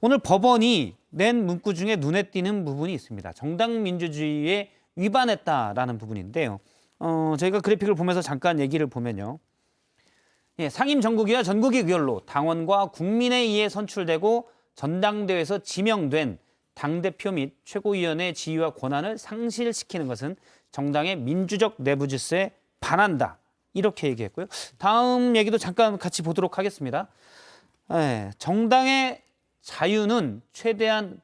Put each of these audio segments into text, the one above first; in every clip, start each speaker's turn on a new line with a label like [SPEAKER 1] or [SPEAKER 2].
[SPEAKER 1] 오늘 법원이 낸 문구 중에 눈에 띄는 부분이 있습니다. 정당 민주주의에 위반했다라는 부분인데요. 저희가 그래픽을 보면서 잠깐 얘기를 보면요. 예, 상임 전국위와 전국위 의결로 당원과 국민에 의해 선출되고 전당대회에서 지명된 당대표 및 최고위원의 지위와 권한을 상실시키는 것은 정당의 민주적 내부 질서에 반한다. 이렇게 얘기했고요. 다음 얘기도 잠깐 같이 보도록 하겠습니다. 예, 정당의 자유는 최대한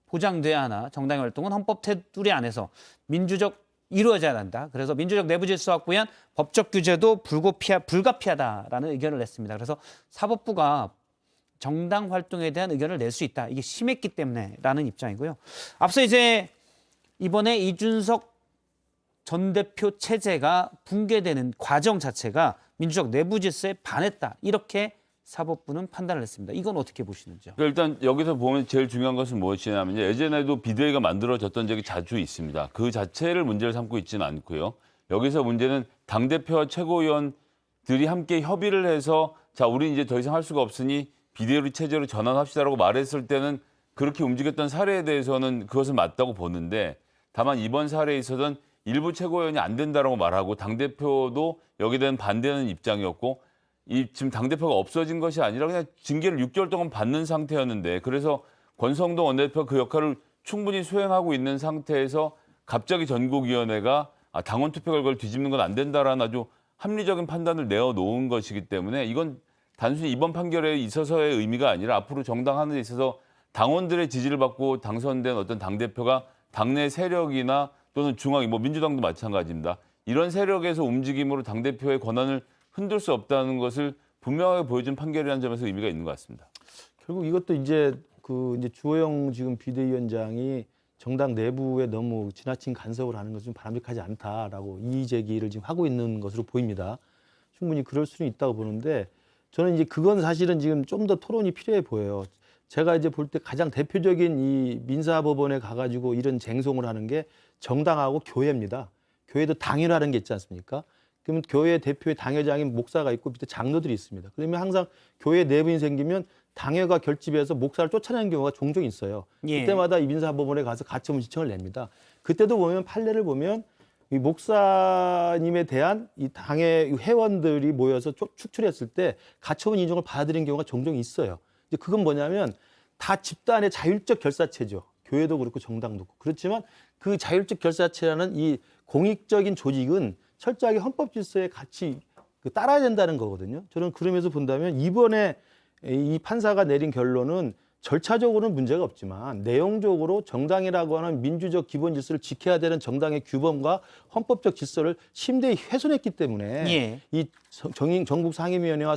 [SPEAKER 1] 보장돼야 하나 정당의 활동은 헌법 테두리 안에서 민주적 이루어져야 한다. 그래서 민주적 내부 질서 확보에 위한 법적 규제도 불가피하다라는 의견을 냈습니다. 그래서 사법부가 정당 활동에 대한 의견을 낼 수 있다. 이게 심했기 때문에라는 입장이고요. 앞서 이제 이번에 이준석 전 대표 체제가 붕괴되는 과정 자체가 민주적 내부 질서에 반했다. 이렇게 사법부는 판단을 했습니다. 이건 어떻게 보시는지요?
[SPEAKER 2] 일단 여기서 보면 제일 중요한 것은 무엇이냐면요. 예전에도 비대위가 만들어졌던 적이 자주 있습니다. 그 자체를 문제를 삼고 있지는 않고요. 여기서 문제는 당대표와 최고위원들이 함께 협의를 해서 자, 우리 이제 더 이상 할 수가 없으니 비대위 체제로 전환합시다라고 말했을 때는 그렇게 움직였던 사례에 대해서는 그것은 맞다고 보는데 다만 이번 사례에 있어서는 일부 최고위원이 안 된다라고 말하고 당대표도 여기에 대한 반대하는 입장이었고 지금 당대표가 없어진 것이 아니라 그냥 징계를 6개월 동안 받는 상태였는데 그래서 권성동 원내대표가 그 역할을 충분히 수행하고 있는 상태에서 갑자기 전국위원회가 당원 투표 결과를 뒤집는 건 안 된다라는 아주 합리적인 판단을 내어놓은 것이기 때문에 이건 단순히 이번 판결에 있어서의 의미가 아니라 앞으로 정당 하는 데 있어서 당원들의 지지를 받고 당선된 어떤 당대표가 당내 세력이나 또는 중앙, 민주당도 마찬가지입니다. 이런 세력에서 움직임으로 당대표의 권한을 흔들 수 없다는 것을 분명하게 보여준 판결이라는 점에서 의미가 있는 것 같습니다.
[SPEAKER 3] 결국 이것도 이제 주호영 지금 비대위원장이 정당 내부에 너무 지나친 간섭을 하는 것은 좀 바람직하지 않다라고 이의 제기를 지금 하고 있는 것으로 보입니다. 충분히 그럴 수는 있다고 보는데 저는 이제 그건 사실은 지금 좀 더 토론이 필요해 보여요. 제가 이제 볼 때 가장 대표적인 이 민사법원에 가가지고 이런 쟁송을 하는 게 정당하고 교회입니다. 교회도 당회라는 게 있지 않습니까? 그러면 교회 대표의 당회장인 목사가 있고 밑에 장로들이 있습니다. 그러면 항상 교회 내부인 생기면 당회가 결집해서 목사를 쫓아내는 경우가 종종 있어요.
[SPEAKER 1] 예.
[SPEAKER 3] 그때마다 이 민사법원에 가서 가처분 신청을 냅니다. 그때도 보면 판례를 보면 이 목사님에 대한 이 당의 회원들이 모여서 축출했을 때 가처분 인정을 받아들인 경우가 종종 있어요. 이제 그건 뭐냐면 다 집단의 자율적 결사체죠. 교회도 그렇고 정당도 그렇고. 그렇지만 그 자율적 결사체라는 이 공익적인 조직은 철저하게 헌법 질서에 같이 따라야 된다는 거거든요. 저는 그러면서 본다면 이번에 이 판사가 내린 결론은 절차적으로는 문제가 없지만 내용적으로 정당이라고 하는 민주적 기본 질서를 지켜야 되는 정당의 규범과 헌법적 질서를 심대히 훼손했기 때문에
[SPEAKER 1] 예.
[SPEAKER 3] 이 전국 상임위원회와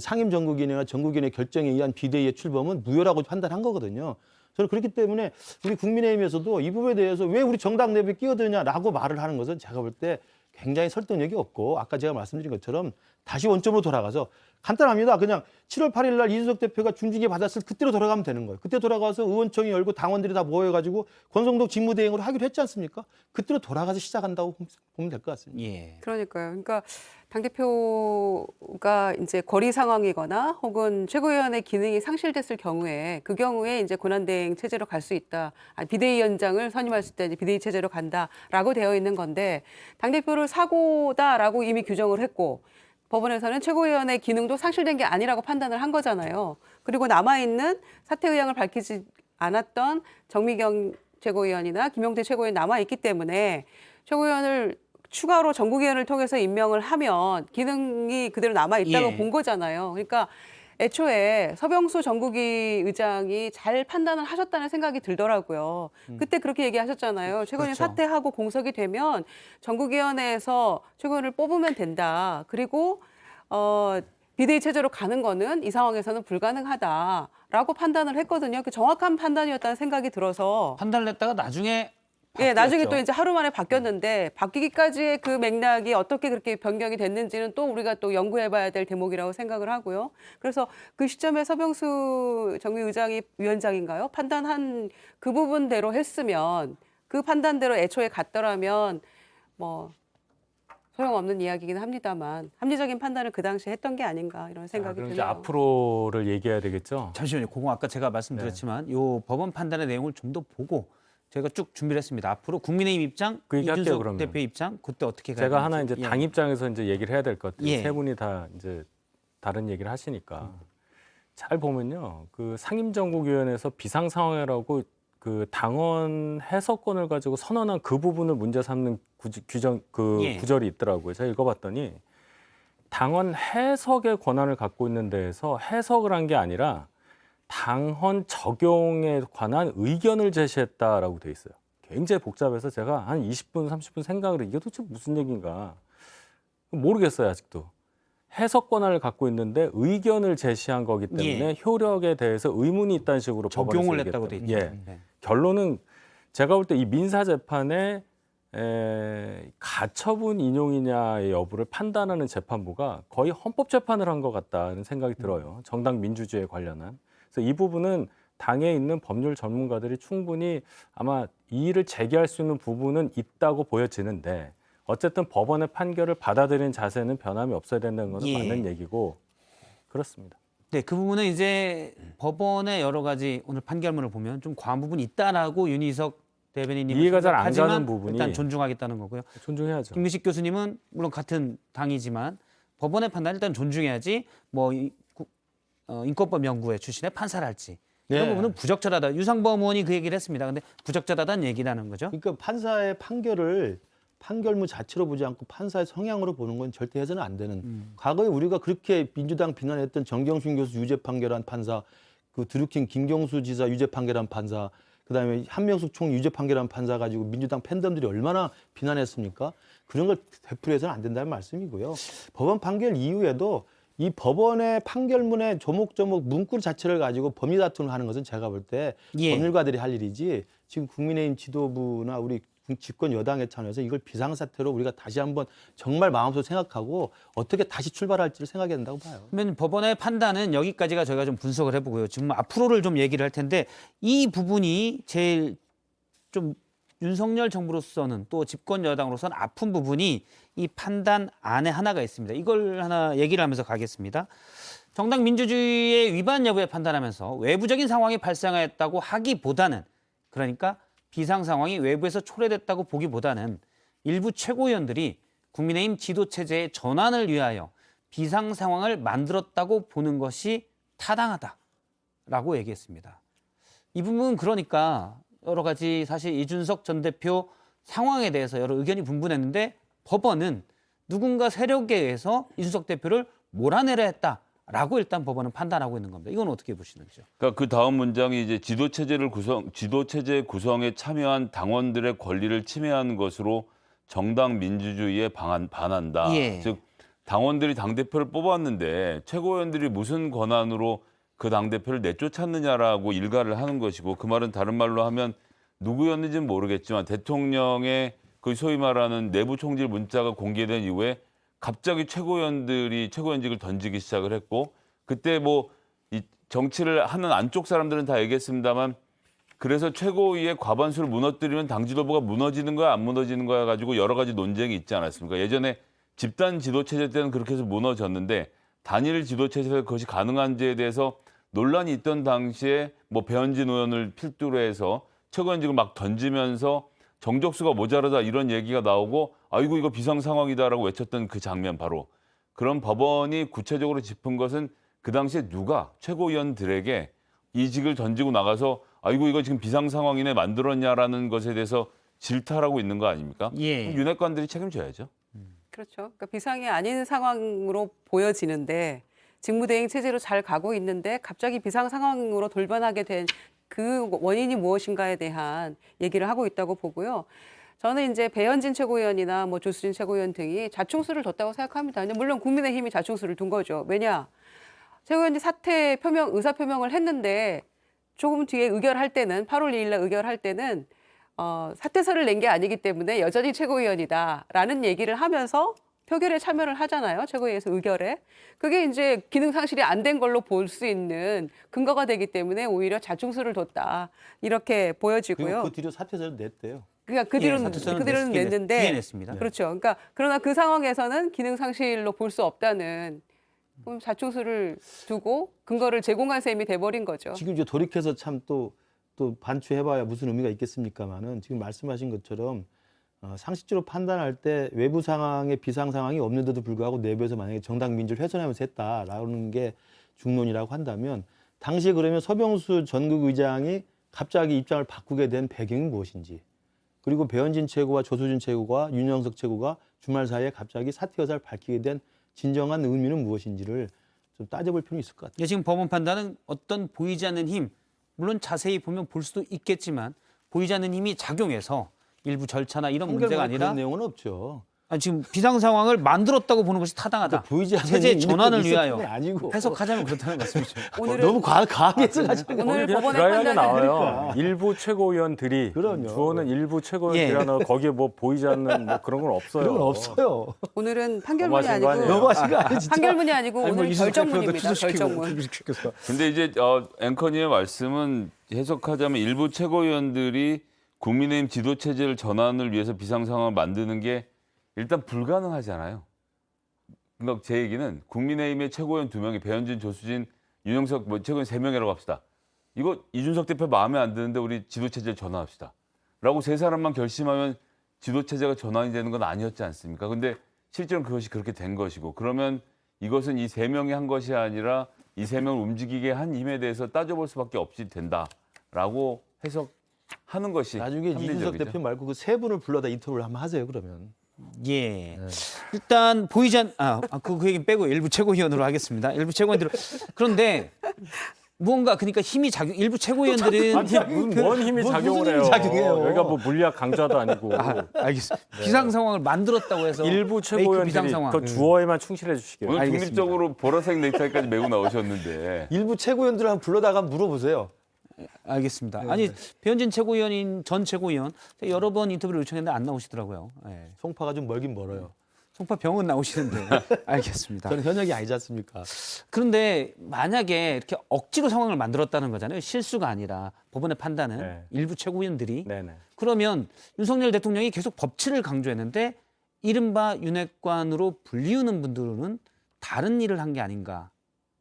[SPEAKER 3] 상임전국위원회와 전국위원회 결정에 의한 비대위의 출범은 무효라고 판단한 거거든요. 저는 그렇기 때문에 우리 국민의힘에서도 이 부분에 대해서 왜 우리 정당 내부에 끼어드냐라고 말을 하는 것은 제가 볼 때 굉장히 설득력이 없고 아까 제가 말씀드린 것처럼 다시 원점으로 돌아가서 간단합니다. 그냥 7월 8일 날 이준석 대표가 중징계 받았을 그때로 돌아가면 되는 거예요. 그때 돌아가서 의원총회 열고 당원들이 다 모여가지고 권성동 직무대행으로 하기로 했지 않습니까? 그때로 돌아가서 시작한다고 보면 될 것 같습니다.
[SPEAKER 1] 예.
[SPEAKER 4] 그러니까요. 그러니까 당대표가 이제 거리 상황이거나 혹은 최고위원의 기능이 상실됐을 경우에 그 경우에 이제 권한대행 체제로 갈 수 있다. 비대위원장을 선임했을 때 이제 비대위 체제로 간다라고 되어 있는 건데 당대표를 사고다라고 이미 규정을 했고 법원에서는 최고위원의 기능도 상실된 게 아니라고 판단을 한 거잖아요. 그리고 남아있는 사퇴 의향을 밝히지 않았던 정미경 최고위원이나 김용태 최고위원 남아있기 때문에 최고위원을 추가로 전국위원을 통해서 임명을 하면 기능이 그대로 남아있다고
[SPEAKER 1] 예.
[SPEAKER 4] 본 거잖아요. 그러니까 애초에 서병수 전국위 의장이 잘 판단을 하셨다는 생각이 들더라고요. 그때 그렇게 얘기하셨잖아요. 최고위원
[SPEAKER 1] 그렇죠.
[SPEAKER 4] 사퇴하고 공석이 되면 전국위원회에서 최고위원을 뽑으면 된다. 그리고 비대위 체제로 가는 거는 이 상황에서는 불가능하다라고 판단을 했거든요. 그 정확한 판단이었다는 생각이 들어서
[SPEAKER 1] 판단을 했다가 나중에
[SPEAKER 4] 예, 나중에
[SPEAKER 1] 바뀌었죠.
[SPEAKER 4] 또 이제 하루 만에 바뀌었는데 바뀌기까지의 그 맥락이 어떻게 그렇게 변경이 됐는지는 또 우리가 또 연구해봐야 될 대목이라고 생각을 하고요. 그래서 그 시점에 서병수 정미 의장이 위원장인가요? 판단한 그 부분대로 했으면 그 판단대로 애초에 갔더라면 뭐 소용없는 이야기이긴 합니다만 합리적인 판단을 그 당시에 했던 게 아닌가 이런 생각이
[SPEAKER 5] 그럼
[SPEAKER 4] 드네요.
[SPEAKER 5] 이제 앞으로를 얘기해야 되겠죠.
[SPEAKER 1] 잠시만요. 그거 아까 제가 말씀드렸지만 요 법원 판단의 내용을 좀 더 보고 저희가 쭉 준비를 했습니다. 앞으로 국민의힘 입장,
[SPEAKER 5] 그 얘기 할게요,
[SPEAKER 1] 이준석
[SPEAKER 5] 그러면.
[SPEAKER 1] 대표 입장, 그때 어떻게 가야
[SPEAKER 5] 제가
[SPEAKER 1] 되는지.
[SPEAKER 5] 하나 이제
[SPEAKER 1] 예.
[SPEAKER 5] 당 입장에서 이제 얘기를 해야 될 것 같아요.
[SPEAKER 1] 예.
[SPEAKER 5] 세 분이 다 이제 다른 얘기를 하시니까 잘 보면요, 그 상임정국위원회에서 비상상황이라고 그 당원 해석권을 가지고 선언한 그 부분을 문제 삼는 규정
[SPEAKER 1] 예.
[SPEAKER 5] 구절이 있더라고요. 제가 읽어봤더니 당원 해석의 권한을 갖고 있는 데에서 해석을 한 게 아니라 당헌 적용에 관한 의견을 제시했다라고 돼 있어요. 굉장히 복잡해서 제가 한 20분, 30분 생각을 해. 이게 도대체 무슨 얘기인가 모르겠어요, 아직도. 해석 권한을 갖고 있는데 의견을 제시한 거기 때문에 효력에 대해서 의문이 있다는 식으로
[SPEAKER 1] 적용을
[SPEAKER 5] 법원에서
[SPEAKER 1] 했다고 돼 있죠.
[SPEAKER 5] 얘기했다고. 예.
[SPEAKER 1] 네.
[SPEAKER 5] 결론은 제가 볼 때 이 민사 재판에 가처분 인용이냐의 여부를 판단하는 재판부가 거의 헌법 재판을 한 것 같다는 생각이 들어요. 정당 민주주의에 관련한. 그래서 이 부분은 당에 있는 법률 전문가들이 충분히 아마 이의를 제기할 수 있는 부분은 있다고 보여지는데 어쨌든 법원의 판결을 받아들이는 자세는 변함이 없어야 된다는 것은
[SPEAKER 1] 예.
[SPEAKER 5] 맞는 얘기고 그렇습니다.
[SPEAKER 1] 네, 그 부분은 이제 법원의 여러 가지 오늘 판결문을 보면 좀 과한 부분이 있다라고 윤희석 대변인님
[SPEAKER 5] 이해가 잘안 가는 부분이
[SPEAKER 1] 일단 존중하겠다는 거고요.
[SPEAKER 5] 존중해야죠.
[SPEAKER 1] 김민식 교수님은 물론 같은 당이지만 법원의 판단 일단 존중해야지 뭐 인권법 연구회 출신의 판사를 할지 이런
[SPEAKER 3] 네.
[SPEAKER 1] 부분은 부적절하다. 유상범 의원이 그 얘기를 했습니다. 근데 부적절하다는 얘기라는 거죠.
[SPEAKER 3] 그러니까 판사의 판결을 판결문 자체로 보지 않고 판사의 성향으로 보는 건 절대 해서는 안 되는. 과거에 우리가 그렇게 민주당 비난했던 정경심 교수 유죄 판결한 판사, 그 드루킹 김경수 지사 유죄 판결한 판사, 그다음에 한명숙 총 유죄 판결한 판사 가지고 민주당 팬덤들이 얼마나 비난했습니까? 그런 걸 되풀이해서는 안 된다는 말씀이고요. 법원 판결 이후에도 이 법원의 판결문의 조목조목 문구 자체를 가지고 법리 다툼을 하는 것은 제가 볼 때
[SPEAKER 1] 예.
[SPEAKER 3] 법률가들이 할 일이지 지금 국민의힘 지도부나 우리 집권 여당의 차원에서 이걸 비상사태로 우리가 다시 한번 정말 마음속으로 생각하고 어떻게 다시 출발할지를 생각해야 된다고 봐요.
[SPEAKER 1] 그러면 법원의 판단은 여기까지가 저희가 좀 분석을 해보고요. 지금 앞으로를 좀 얘기를 할 텐데 이 부분이 제일 좀 윤석열 정부로서는 또 집권 여당으로서는 아픈 부분이 이 판단 안에 하나가 있습니다. 이걸 하나 얘기를 하면서 가겠습니다. 정당 민주주의의 위반 여부에 판단하면서 외부적인 상황이 발생하였다고 하기보다는 그러니까 비상 상황이 외부에서 초래됐다고 보기보다는 일부 최고위원들이 국민의힘 지도체제의 전환을 위하여 비상 상황을 만들었다고 보는 것이 타당하다라고 얘기했습니다. 이 부분은 그러니까 여러 가지 사실 이준석 전 대표 상황에 대해서 여러 의견이 분분했는데 법원은 누군가 세력에 의해서 이준석 대표를 몰아내려 했다라고 일단 법원은 판단하고 있는 겁니다. 이건 어떻게 보시는지요?
[SPEAKER 2] 그러니까 그 다음 문장이 이제 지도체제 구성에 참여한 당원들의 권리를 침해한 것으로 정당 민주주의에 반한다.
[SPEAKER 1] 예.
[SPEAKER 2] 즉 당원들이 당 대표를 뽑았는데 최고위원들이 무슨 권한으로 그 당 대표를 내쫓았느냐라고 일가를 하는 것이고 그 말은 다른 말로 하면 누구였는지는 모르겠지만 대통령의 그 소위 말하는 내부 총질 문자가 공개된 이후에 갑자기 최고위원들이 최고위원직을 던지기 시작을 했고 그때 뭐 이 정치를 하는 안쪽 사람들은 다 얘기했습니다만 그래서 최고위의 과반수를 무너뜨리면 당 지도부가 무너지는 거야 안 무너지는 거야 가지고 여러 가지 논쟁이 있지 않았습니까? 예전에 집단 지도체제 때는 그렇게 해서 무너졌는데 단일 지도체제에서 그것이 가능한지에 대해서 논란이 있던 당시에 뭐 배현진 의원을 필두로 해서 최고위원직을 막 던지면서 정적수가 모자라다 이런 얘기가 나오고 아이고 이거 비상 상황이다라고 외쳤던 그 장면 바로 그런 법원이 구체적으로 짚은 것은 그 당시에 누가 최고위원들에게 이직을 던지고 나가서 아이고 이거 지금 비상 상황이네 만들었냐라는 것에 대해서 질타하고 있는 거 아닙니까?
[SPEAKER 1] 예.
[SPEAKER 2] 윤핵관들이 책임져야죠.
[SPEAKER 4] 그렇죠. 그러니까 비상이 아닌 상황으로 보여지는데 직무대행 체제로 잘 가고 있는데 갑자기 비상 상황으로 돌변하게 된 그 원인이 무엇인가에 대한 얘기를 하고 있다고 보고요. 저는 이제 배현진 최고위원이나 뭐 조수진 최고위원 등이 자충수를 뒀다고 생각합니다. 물론 국민의힘이 자충수를 둔 거죠. 왜냐? 최고위원이 사퇴 표명, 의사 표명을 했는데 조금 뒤에 의결할 때는 8월 2일 날 의결할 때는 사퇴서를 낸 게 아니기 때문에 여전히 최고위원이다라는 얘기를 하면서 표결에 참여를 하잖아요. 최고위에서 의결에. 그게 이제 기능 상실이 안 된 걸로 볼 수 있는 근거가 되기 때문에 오히려 자충수를 뒀다. 이렇게 보여지고요.
[SPEAKER 3] 그리고 그 뒤로 사퇴서를 냈대요.
[SPEAKER 4] 그러니까 그
[SPEAKER 1] 예,
[SPEAKER 4] 뒤로는
[SPEAKER 1] 사퇴서는
[SPEAKER 4] 그 뒤로는
[SPEAKER 1] 뒤에
[SPEAKER 4] 냈는데
[SPEAKER 1] 냈습니다.
[SPEAKER 4] 그렇죠. 그러니까 그러나 그 상황에서는 기능 상실로 볼 수 없다는 그럼 자충수를 두고 근거를 제공한 셈이 돼버린 거죠.
[SPEAKER 3] 지금 이제 돌이켜서 참 또 반추해봐야 무슨 의미가 있겠습니까마는 지금 말씀하신 것처럼 상식적으로 판단할 때 외부 상황에 비상 상황이 없는데도 불구하고 내부에서 만약에 정당 민주를 훼손하면서 했다라는 게 중론이라고 한다면 당시에 그러면 서병수 전국 의장이 갑자기 입장을 바꾸게 된 배경이 무엇인지, 그리고 배현진 최고와 조수진 최고와 윤영석 최고가 주말 사이에 갑자기 사퇴 의사를 밝히게 된 진정한 의미는 무엇인지를 좀 따져볼 필요는 있을 것 같아요.
[SPEAKER 1] 예, 지금 법원 판단은 어떤 보이지 않는 힘, 물론 자세히 보면 볼 수도 있겠지만 보이지 않는 힘이 작용해서 일부 절차나 이런 문제가 아니라
[SPEAKER 3] 그런 내용은 없죠.
[SPEAKER 1] 지금 비상 상황을 만들었다고 보는 것이 타당하다.
[SPEAKER 3] 보이지 않는
[SPEAKER 1] 체제
[SPEAKER 3] 힘이
[SPEAKER 1] 전환을
[SPEAKER 3] 있을
[SPEAKER 1] 위하여
[SPEAKER 3] 뿐이 아니고.
[SPEAKER 1] 해석하자면 그렇다는 말씀이죠.
[SPEAKER 4] 오늘은
[SPEAKER 3] 너무 과하게 해석하시는
[SPEAKER 4] 오늘
[SPEAKER 3] 거예요.
[SPEAKER 4] 법원의
[SPEAKER 5] 드라이하게
[SPEAKER 4] 판단은
[SPEAKER 5] 나와요.
[SPEAKER 3] 그러니까.
[SPEAKER 5] 일부 최고위원들이
[SPEAKER 3] 그럼요.
[SPEAKER 5] 주어는 일부 최고위원들이라는 거기에 뭐 보이지 않는 뭐 그런 건 없어요.
[SPEAKER 3] 그런 건 없어요.
[SPEAKER 4] 오늘은 판결문이
[SPEAKER 5] 너무하신 거
[SPEAKER 4] 아니고
[SPEAKER 5] 아니에요?
[SPEAKER 3] 너무하신 거 아니에요, 진짜?
[SPEAKER 4] 판결문이 아니고
[SPEAKER 1] 아니, 뭐
[SPEAKER 4] 오늘
[SPEAKER 1] 이준석 대표가
[SPEAKER 4] 결정문입니다.
[SPEAKER 1] 취소시키고
[SPEAKER 4] 결정문.
[SPEAKER 1] 취소시켜서.
[SPEAKER 2] 근데 이제 앵커님의 말씀은 해석하자면 일부 최고위원들이 국민의힘 지도 체제를 전환을 위해서 비상 상황을 만드는 게 일단 불가능하잖아요. 그러니까 제 얘기는 국민의힘의 최고위원 2명이 배현진, 조수진, 윤영석 뭐 최고위원 3명이라고 합시다. 이거 이준석 대표 마음에 안 드는데 우리 지도 체제를 전환합시다. 라고 세 사람만 결심하면 지도 체제가 전환이 되는 건 아니었지 않습니까? 근데 실제로는 그것이 그렇게 된 것이고, 그러면 이것은 이 3명이 한 것이 아니라 이 3명을 움직이게 한 힘에 대해서 따져볼 수밖에 없이 된다라고 해석하는 것이
[SPEAKER 3] 나중에 이준석
[SPEAKER 2] 합리적이죠.
[SPEAKER 3] 대표 말고 그 세 분을 불러다 인터뷰를 한번 하세요, 그러면.
[SPEAKER 1] 예. 일단 보이지 않 그 얘기 빼고 일부 최고위원으로 하겠습니다. 일부 최고위원들 그런데 무언가 그러니까 힘이 작용 일부 최고위원들은
[SPEAKER 5] 아니 무슨 뭔 힘이
[SPEAKER 3] 무슨
[SPEAKER 5] 작용을
[SPEAKER 3] 힘이
[SPEAKER 5] 해요.
[SPEAKER 3] 작용해요.
[SPEAKER 5] 여기가 뭐 물리학 강좌도 아니고
[SPEAKER 1] 알겠습니다. 비상 상황을 만들었다고 해서
[SPEAKER 5] 일부
[SPEAKER 1] 메이크 비상
[SPEAKER 5] 최고위원들이
[SPEAKER 1] 상황.
[SPEAKER 5] 그 주어에만 충실해 주시게요.
[SPEAKER 2] 오늘
[SPEAKER 1] 알겠습니다.
[SPEAKER 2] 독립적으로 보라색 넥타이까지 메고 나오셨는데
[SPEAKER 3] 일부 최고위원들 한번 불러다가 물어보세요.
[SPEAKER 1] 알겠습니다. 아니 배현진 최고위원인 전 최고위원 여러 번 인터뷰를 요청했는데 안 나오시더라고요. 예.
[SPEAKER 3] 송파가 좀 멀긴 멀어요.
[SPEAKER 1] 송파 병원 나오시는데 알겠습니다.
[SPEAKER 3] 저는 현역이 아니지 않습니까?
[SPEAKER 1] 그런데 만약에 이렇게 억지로 상황을 만들었다는 거잖아요. 실수가 아니라 법원의 판단은
[SPEAKER 5] 네.
[SPEAKER 1] 일부 최고위원들이
[SPEAKER 5] 네네.
[SPEAKER 1] 그러면 윤석열 대통령이 계속 법치를 강조했는데 이른바 윤핵관으로 불리우는 분들은 다른 일을 한 게 아닌가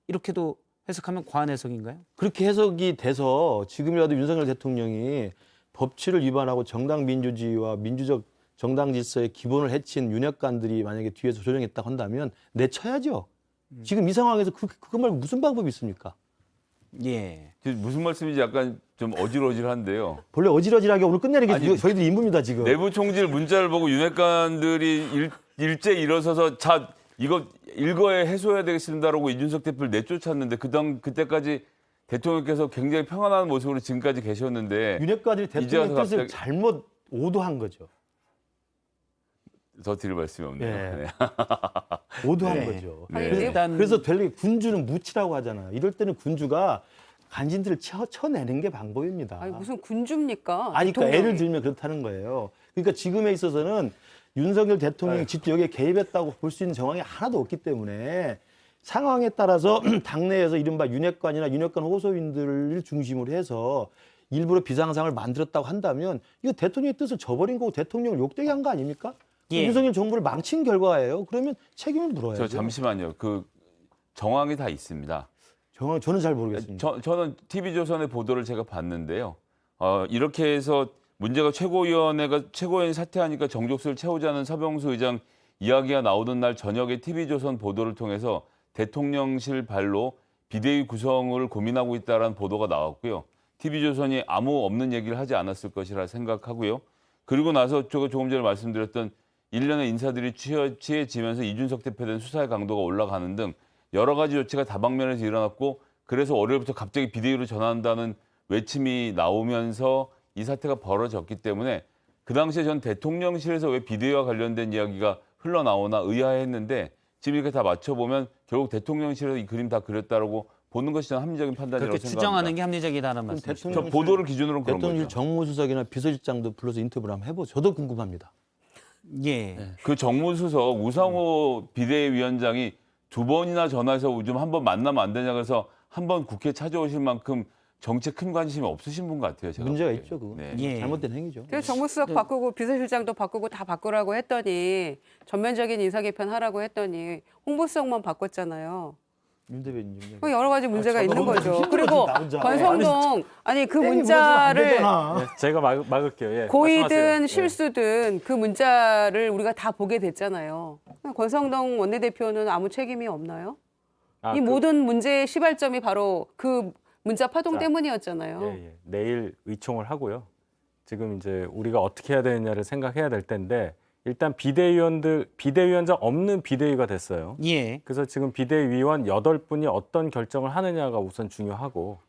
[SPEAKER 1] 이렇게도 해석하면 과한 해석인가요?
[SPEAKER 3] 그렇게 해석이 돼서 지금이라도 윤석열 대통령이 법치를 위반하고 정당 민주주의와 민주적 정당 질서의 기본을 해친 윤핵관들이 만약에 뒤에서 조정했다고 한다면 내쳐야죠. 지금 이 상황에서 그거 말고 무슨 방법이 있습니까?
[SPEAKER 1] 예.
[SPEAKER 2] 무슨 말씀인지 약간 좀 어질어질한데요.
[SPEAKER 3] 본래 어지러지하게 오늘 끝내는 게
[SPEAKER 2] 아니,
[SPEAKER 3] 저희들 임무입니다, 지금.
[SPEAKER 2] 내부 총질 문자를 보고 윤핵관들이 일제 일어서서 자 이거 일거에 해소해야 되겠습니다라고 이준석 대표를 내쫓았는데 그때까지 대통령께서 굉장히 평안한 모습으로 지금까지 계셨는데
[SPEAKER 3] 윤핵관들이
[SPEAKER 2] 이제
[SPEAKER 3] 대통령
[SPEAKER 2] 와서
[SPEAKER 3] 뜻을
[SPEAKER 2] 갑자기-
[SPEAKER 3] 잘못 오도한 거죠.
[SPEAKER 2] 더 드릴 말씀이 없네요.
[SPEAKER 3] 예.
[SPEAKER 2] 네.
[SPEAKER 3] 오도한
[SPEAKER 1] 네.
[SPEAKER 3] 거죠.
[SPEAKER 4] 아니,
[SPEAKER 3] 그래서,
[SPEAKER 1] 일단
[SPEAKER 3] 그래서 될 군주는 무치라고 하잖아요. 이럴 때는 군주가 간신들을 쳐내는 게 방법입니다.
[SPEAKER 4] 아니 무슨 군주입니까?
[SPEAKER 3] 아니, 그러니까
[SPEAKER 4] 대통령이.
[SPEAKER 3] 예를 들면 그렇다는 거예요. 그러니까 지금에 있어서는 윤석열 대통령이 직접 여기에 개입했다고 볼 수 있는 정황이 하나도 없기 때문에 상황에 따라서 당내에서 이른바 윤핵관이나 윤핵관 호소인들을 중심으로 해서 일부러 비상상을 만들었다고 한다면 이거 대통령의 뜻을 저버린 거고 대통령을 욕되게 한 거 아닙니까?
[SPEAKER 1] 예.
[SPEAKER 3] 윤석열 정부를 망친 결과예요. 그러면 책임을 물어야죠.
[SPEAKER 2] 저 잠시만요. 그 정황이 다 있습니다.
[SPEAKER 3] 저는 잘 모르겠습니다.
[SPEAKER 2] 저는 TV조선의 보도를 제가 봤는데요. 이렇게 해서 문제가 최고위원이 사퇴하니까 정족수를 채우자는 서병수 의장 이야기가 나오던 날 저녁에 TV조선 보도를 통해서 대통령실 발로 비대위 구성을 고민하고 있다는 보도가 나왔고요. TV조선이 아무 없는 얘기를 하지 않았을 것이라 생각하고요. 그리고 나서 조금 전에 말씀드렸던 일련의 인사들이 취해지면서 이준석 대표에 대한 수사의 강도가 올라가는 등 여러 가지 조치가 다방면에서 일어났고 그래서 월요일부터 갑자기 비대위로 전환한다는 외침이 나오면서 이 사태가 벌어졌기 때문에 그 당시에 전 대통령실에서 왜 비대위와 관련된 이야기가 흘러나오나 의아했는데 지금 이렇게 다 맞춰보면 결국 대통령실에서 이 그림 다 그렸다라고 보는 것이 저는 합리적인 판단이라고
[SPEAKER 1] 그렇게
[SPEAKER 2] 생각합니다.
[SPEAKER 1] 추정하는 게 합리적이다는 말씀이시죠.
[SPEAKER 2] 저 보도를 기준으로 그런
[SPEAKER 3] 대통령실
[SPEAKER 2] 거죠.
[SPEAKER 3] 정무수석이나 비서실장도 불러서 인터뷰를 한번 해보죠. 저도 궁금합니다.
[SPEAKER 1] 예.
[SPEAKER 2] 그 정무수석 우상호 비대위원장이 2번이나 전화해서 좀 한번 만나면 안 되냐 그래서 한 번 국회 찾아오실 만큼 정책 큰 관심이 없으신 분 같아요. 제가
[SPEAKER 3] 문제가
[SPEAKER 2] 보기에.
[SPEAKER 3] 있죠, 그거.
[SPEAKER 2] 네.
[SPEAKER 1] 예.
[SPEAKER 3] 잘못된 행위죠.
[SPEAKER 4] 그래서 정무수석 바꾸고 비서실장도 바꾸고 다 바꾸라고 했더니 전면적인 인사 개편 하라고 했더니 홍보수석만 바꿨잖아요.
[SPEAKER 3] 윤 대변인 좀.
[SPEAKER 4] 그 여러 가지 문제가 있는
[SPEAKER 3] 너무
[SPEAKER 4] 거죠.
[SPEAKER 3] 힘들어지,
[SPEAKER 4] 그리고
[SPEAKER 3] 나 혼자.
[SPEAKER 4] 권성동 아니 그
[SPEAKER 3] 땡이 무너지면 안
[SPEAKER 4] 문자를
[SPEAKER 3] 되잖아.
[SPEAKER 5] 네, 제가 막을게요. 예,
[SPEAKER 4] 고의든
[SPEAKER 5] 말씀하세요. 예.
[SPEAKER 4] 실수든 그 문자를 우리가 다 보게 됐잖아요. 권성동 원내대표는 아무 책임이 없나요?
[SPEAKER 5] 아,
[SPEAKER 4] 이 모든 문제의 시발점이 바로 그 문자 파동
[SPEAKER 5] 자,
[SPEAKER 4] 때문이었잖아요.
[SPEAKER 5] 예, 예. 내일 의총을 하고요. 지금 이제 우리가 어떻게 해야 되느냐를 생각해야 될 텐데 일단 비대위원장 없는 비대위가 됐어요.
[SPEAKER 1] 예.
[SPEAKER 5] 그래서 지금 비대위원 8분이 어떤 결정을 하느냐가 우선 중요하고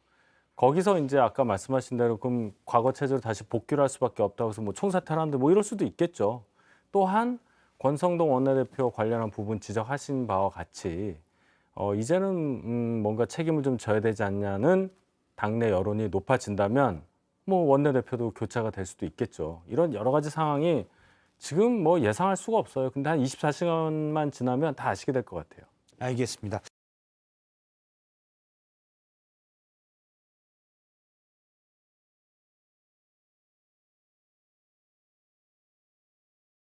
[SPEAKER 5] 거기서 이제 아까 말씀하신 대로 그럼 과거 체제로 다시 복귀를 할 수밖에 없다고 해서 뭐 총사퇴를 하는데 뭐 이럴 수도 있겠죠. 또한 권성동 원내대표 관련한 부분 지적하신 바와 같이 이제는 뭔가 책임을 좀 져야 되지 않냐는 당내 여론이 높아진다면 뭐 원내대표도 교체가 될 수도 있겠죠. 이런 여러 가지 상황이 지금 뭐 예상할 수가 없어요. 근데 한 24시간만 지나면 다 아시게 될 것 같아요.
[SPEAKER 1] 알겠습니다.